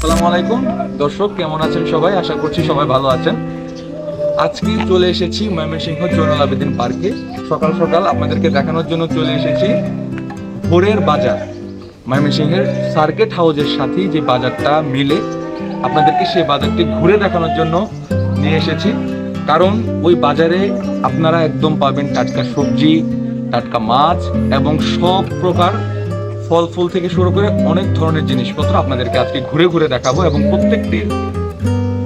আসসালামু আলাইকুম দর্শক, কেমন আছেন সবাই? আশা করছি সবাই ভালো আছেন। আজকে চলে এসেছি ময়মনসিংহ জয়নুল আবেদিন পার্কে। সকাল সকাল আপনাদেরকে দেখানোর জন্য চলে এসেছি ভোরের বাজার। ময়মনসিংহের সার্কিট হাউসের সাথেই যে বাজারটা মিলে, আপনাদেরকে সেই বাজারটি ঘুরে দেখানোর জন্য নিয়ে এসেছি। কারণ ওই বাজারে আপনারা একদম পাবেন টাটকা সবজি, টাটকা মাছ এবং সব প্রকার ফল ফুল থেকে শুরু করে অনেক ধরনের জিনিসপত্র আপনাদেরকে আজকে ঘুরে ঘুরে দেখাবো এবং প্রত্যেকটির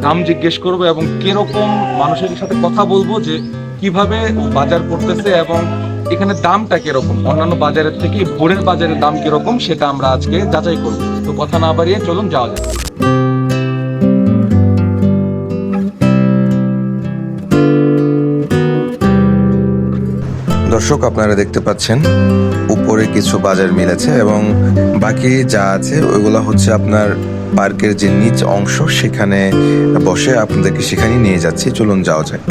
দাম জিজ্ঞেস করবো এবং কিরকম মানুষের সাথে কথা বলবো যে কিভাবে বাজার করতেছে এবং এখানে দামটা কিরকম, অন্যান্য বাজারের থেকে ভোরের বাজারের দাম কিরকম সেটা আমরা আজকে যাচাই করব। তো কথা না বাড়িয়ে চলুন যাওয়া যাক। দর্শক, আপনারা দেখতে পাচ্ছেন উপরে কিছু বাজার মিলেছে এবং বাকি যা আছে ওইগুলো হচ্ছে আপনার পার্কের যে নিচ অংশ, সেখানে বসে আপনাদেরকে সেখানে নিয়ে যাচ্ছি। চলুন যাওয়া যাক।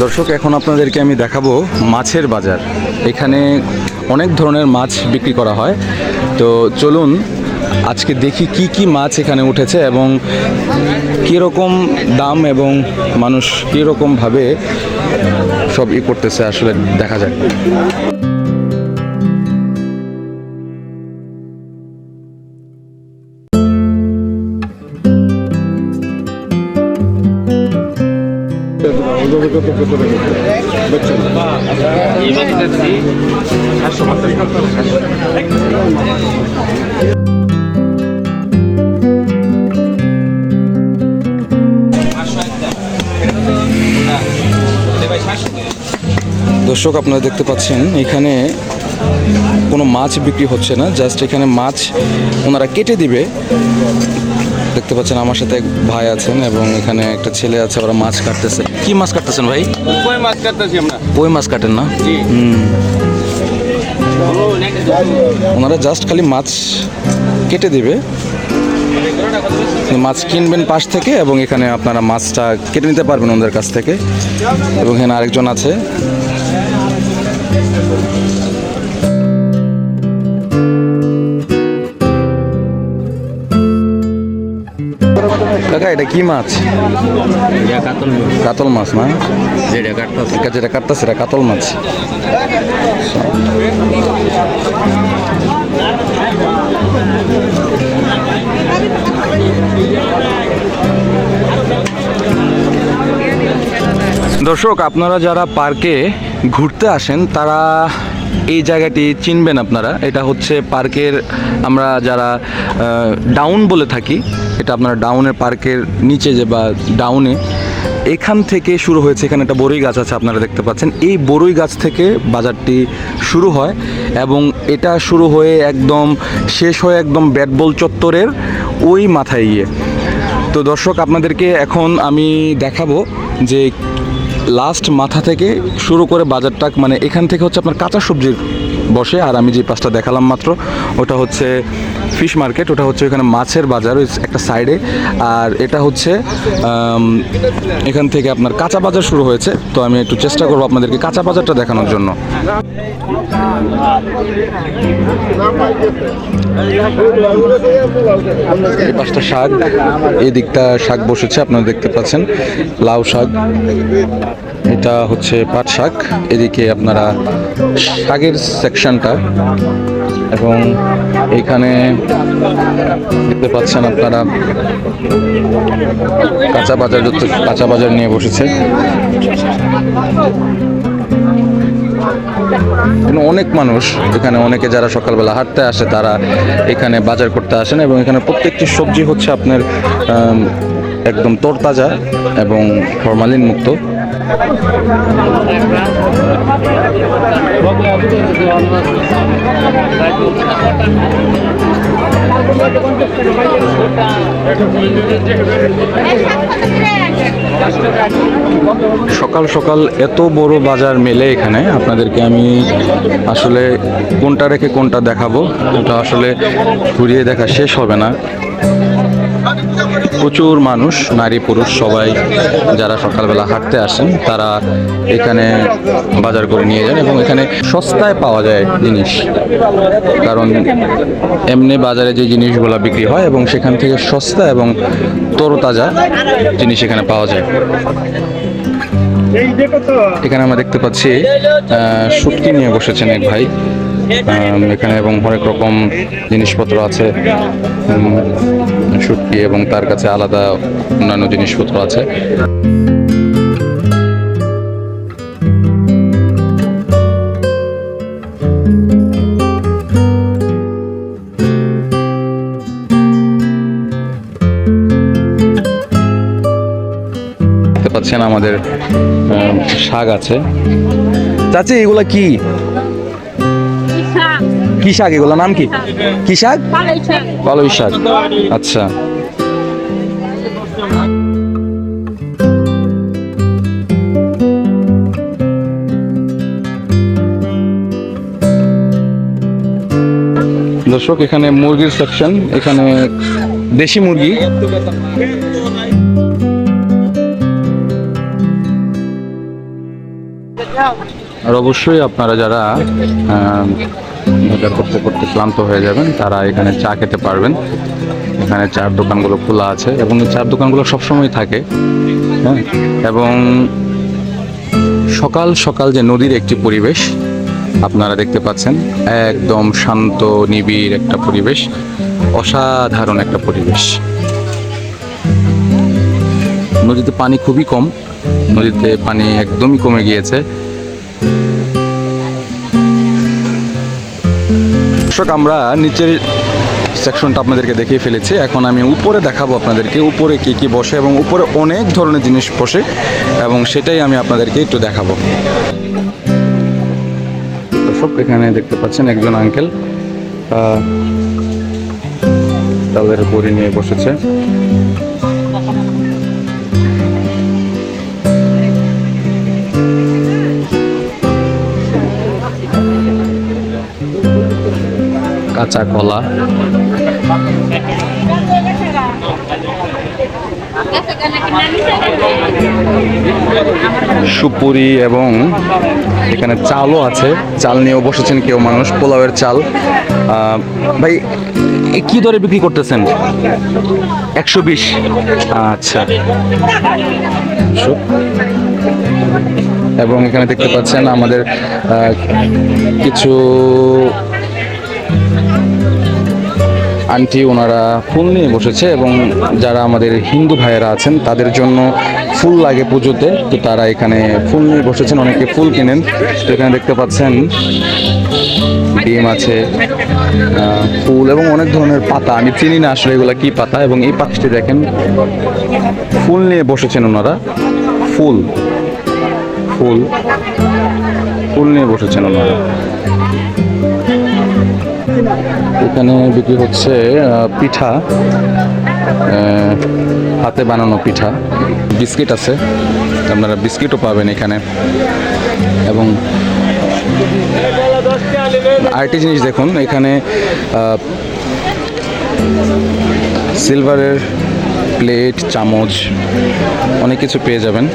দর্শক, এখন আপনাদেরকে আমি দেখাবো মাছের বাজার। এখানে অনেক ধরনের মাছ বিক্রি করা হয়। তো চলুন আজকে দেখি কি কি মাছ এখানে উঠেছে এবং কীরকম দাম এবং মানুষ কীরকমভাবে সব করতেছে, আসলে দেখা যাক। দর্শক, আপনারা দেখতে পাচ্ছেন এখানে কোনো মাছ বিক্রি হচ্ছে না, জাস্ট এখানে মাছ ওনারা কেটে দিবে। দেখতে পাচ্ছেন আমার সাথে এক ভাই আছেন এবং এখানে একটা ছেলে আছে, ওরা মাছ কাটতেছে। কি মাছ কাটতেছেন ভাই? কই মাছ কাটতেছি আমরা। কই মাছ কাটেন না? ওনারা জাস্ট খালি মাছ কেটে দিবে, মাছ কিনবেন পাশ থেকে এবং এখানে আপনারা মাছটা কেটে নিতে পারবেন ওদের কাছ থেকে। এবং এখানে আরেকজন আছে। কাকা, এটা কি মাছ? কাতল মাছ না? যেটা কাটতেছে এটা কাতল মাছ। দর্শক, আপনারা যারা পার্কে ঘুরতে আসেন তারা এই জায়গাটি চিনবেন। আপনারা, এটা হচ্ছে পার্কের, আমরা যারা ডাউন বলে থাকি, এটা আপনারা ডাউনের পার্কের নিচে যে বা ডাউনে, এখান থেকে শুরু হয়েছে। এখানে একটা বড়ই গাছ আছে, আপনারা দেখতে পাচ্ছেন। এই বড়ই গাছ থেকে বাজারটি শুরু হয় এবং এটা শুরু হয়ে একদম শেষ হয়ে একদম ব্যাটবল চত্বরের ওই মাথায় গিয়ে। তো দর্শক, আপনাদেরকে এখন আমি দেখাবো যে লাস্ট মাথা থেকে শুরু করে বাজারটা, মানে এখান থেকে হচ্ছে আপনার কাঁচা সবজির বসে। আর আমি যে পাশটা দেখালাম মাত্র, ওটা হচ্ছে ফিশ মার্কেট, ওটা হচ্ছে এখানে মাছের বাজার ওই একটা সাইডে। আর এটা হচ্ছে এখান থেকে আপনার কাঁচা বাজার শুরু হয়েছে। তো আমি একটু চেষ্টা করবো আপনাদেরকে কাঁচা বাজারটা দেখানোর জন্য। এই পাশটা শাক, এই দিকটা শাক বসেছে, আপনারা দেখতে পাচ্ছেন লাউ শাক, এটা হচ্ছে পাট শাক। এদিকে আপনারা শাকের সেকশনটা এবং এইখানে দেখতে পাচ্ছেন আপনারা কাঁচা বাজার, যত কাঁচা বাজার নিয়ে বসেছে। এখানে অনেক মানুষ, এখানে অনেকে যারা সকালবেলা হাঁটতে আসে তারা এখানে বাজার করতে আসেন, এবং এখানে প্রত্যেকটি সবজি হচ্ছে আপনার একদম তরতাজা এবং ফরমালিন মুক্ত। সকাল সকাল এত বড় বাজার মেলে এখানে, আপনাদেরকে আমি আসলে কোনটা রেখে কোনটা দেখাবো এটা আসলে ঘুরিয়ে দেখা শেষ হবে না। প্রচুর মানুষ, নারী পুরুষ সবাই যারা সকালবেলা হাঁটতে আসেন তারা এখানে বাজার করে নিয়ে যান, এবং এখানে সস্তায় পাওয়া যায় জিনিস, কারণ এমনি বাজারে যে জিনিসগুলো বিক্রি হয় এবং সেখান থেকে সস্তা এবং তরতাজা জিনিস এখানে পাওয়া যায়। এখানে আমরা দেখতে পাচ্ছি শুটকি নিয়ে বসেছেন এক ভাই এখানে, এবং অনেক রকম জিনিসপত্র আছে, শুটকি এবং তার কাছে আলাদা অন্যান্য জিনিসপত্র আছে। দেখতে পাচ্ছেন আমাদের শাক আছে। চাচি এগুলা কি কি শাক? এগুলোর নাম কি? কি শাক? পালই শাক। আচ্ছা, দর্শক এখানে মুরগির সেকশন, এখানে দেশি মুরগি। আর অবশ্যই আপনারা যারা বাজার করতে করতে ক্লান্ত হয়ে যাবেন তারা এখানে চা খেতে পারবেন। এখানে চার দোকানগুলো খোলা আছে এবং এই চার দোকানগুলো সবসময় থাকে। হ্যাঁ, এবং সকাল সকাল যে নদীর একটি পরিবেশ আপনারা দেখতে পাচ্ছেন, একদম শান্ত নিবিড় একটা পরিবেশ, অসাধারণ একটা পরিবেশ। নদীতে পানি খুবই কম, নদীতে পানি একদমই কমে গিয়েছে। দর্শক আমরা নিচের সেকশনটা আপনাদেরকে দেখিয়ে ফেলেছি, এখন আমি উপরে দেখাবো আপনাদেরকে উপরে কি কি বসে, এবং উপরে অনেক ধরনের জিনিস বসে এবং সেটাই আমি আপনাদেরকে একটু দেখাবো। দর্শক এখানে দেখতে পাচ্ছেন একজন আঙ্কেল তাদের বড়ি নিয়ে বসেছে। কাঁচা কলা, সুপুরি, এবং এখানে চালও আছে, চাল নিয়েও বসেছেন কেউ মানুষ, পোলাওয়ের চাল। ভাই কি দরে বিক্রি করতেছেন? 120। আচ্ছা, এবং এখানে দেখতে পাচ্ছেন আমাদের কিছু আন্টি, ওনারা ফুল নিয়ে বসেছে, এবং যারা আমাদের হিন্দু ভাইয়েরা আছেন তাদের জন্য ফুল লাগে পুজোতে, তো তারা এখানে ফুল নিয়ে বসেছেন, অনেকে ফুল কেনেন। তো এখানে দেখতে পাচ্ছেন ডিম আছে, ফুল এবং অনেক ধরনের পাতা, আমি চিনি না আসলে এগুলা কি পাতা। এবং এই পাশটি দেখেন ফুল নিয়ে বসেছেন ওনারা, ফুল ফুল ফুল নিয়ে বসেছেন ওনারা। এখানে বিক্রি হচ্ছে পিঠা, হাতে বানানো পিঠা, বিস্কিট আছে, আপনারা বিস্কিটও পাবেন এখানে। এবং আরেকটি জিনিস দেখুন, এখানে সিলভারের প্লেট, চামচ, অনেক কিছু পেয়ে যাবেন।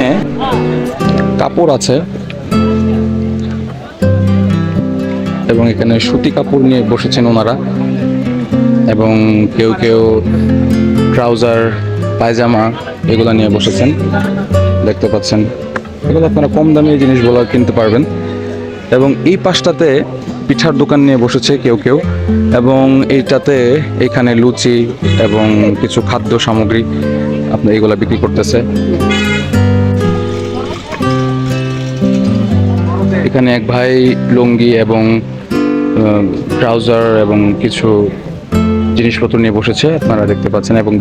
হ্যাঁ, কাপড় আছে, এবং এখানে সুতি কাপড় নিয়ে বসেছেন ওনারা, এবং কেউ কেউ ট্রাউজার, পায়জামা এগুলো নিয়ে বসেছেন, দেখতে পাচ্ছেন। এগুলো আপনারা কম দামে এই জিনিসগুলো কিনতে পারবেন। এবং এই পাশটাতে পিঠার দোকান নিয়ে বসেছে কেউ কেউ, এবং এইটাতে এখানে লুচি এবং কিছু খাদ্য সামগ্রী আপনার এগুলো বিক্রি করতেছে। এখানে এক ভাই লুঙ্গি এবং ট্রাউজার এবং কিছু জিনিসপত্র নিয়ে বসেছে আপনারা দেখতে পাচ্ছেন, এবং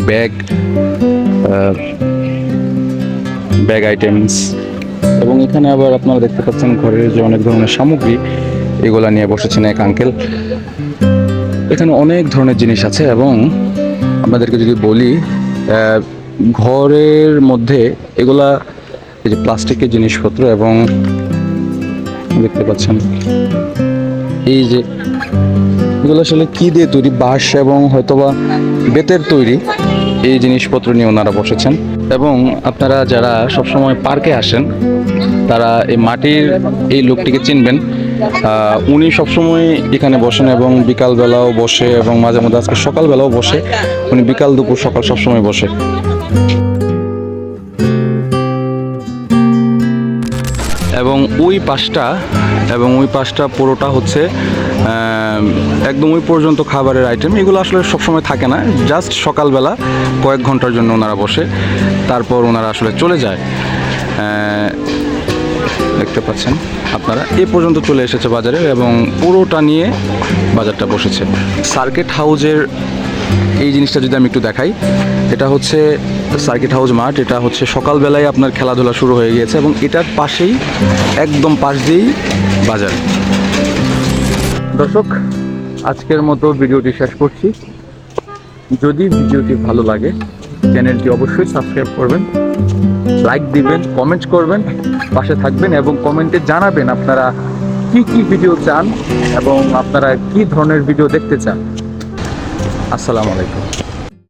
ব্যাগ আইটেমস, এবং এখানে আবার আপনারা দেখতে পাচ্ছেন ঘরের যে অনেক ধরনের সামগ্রী এগুলা নিয়ে বসেছেন এক আঙ্কেল। এখানে অনেক ধরনের জিনিস আছে, এবং আপনাদেরকে যদি বলি ঘরের মধ্যে এগুলা এই যে প্লাস্টিকের জিনিসপত্র, এবং দেখতে পাচ্ছেন এই যে এগুলো আসলে কি দিয়ে তৈরি, বাঁশ এবং হয়তোবা বেতের তৈরি, এই জিনিসপত্র নিয়ে ওনারা বসেছেন। এবং আপনারা যারা সবসময় পার্কে আসেন তারা এই মাটির এই লোকটিকে চিনবেন। উনি সবসময় এখানে বসেন এবং বিকালবেলাও বসে, এবং মাঝে মধ্যে আজকে সকালবেলাও বসে। উনি বিকাল দুপুর সকাল সবসময় বসে। এবং ওই পাশটা পুরোটা হচ্ছে একদম ওই পর্যন্ত খাবারের আইটেম। এগুলো আসলে সবসময় থাকে না, জাস্ট সকালবেলা কয়েক ঘন্টার জন্য ওনারা বসে, তারপর ওনারা আসলে চলে যায়। দেখতে পাচ্ছেন আপনারা এ পর্যন্ত চলে এসেছে বাজারে, এবং পুরোটা নিয়ে বাজারটা বসেছে। সার্কিট হাউজের এই জিনিসটা যদি আমি একটু দেখাই, এটা হচ্ছে সার্কিট হাউস মাঠ। এটা হচ্ছে সকালবেলায় আপনার খেলাধুলা শুরু হয়ে গিয়েছে, এবং এটার পাশেই একদম পাশ দিয়েই বাজার। দর্শক, আজকের মতো ভিডিওটি শেষ করছি। যদি ভিডিওটি ভালো লাগে চ্যানেলটি অবশ্যই সাবস্ক্রাইব করবেন, লাইক দিবেন, কমেন্ট করবেন, পাশে থাকবেন, এবং কমেন্টে জানাবেন আপনারা কি ভিডিও চান এবং আপনারা কি ধরনের ভিডিও দেখতে চান। আসসালামু আলাইকুম।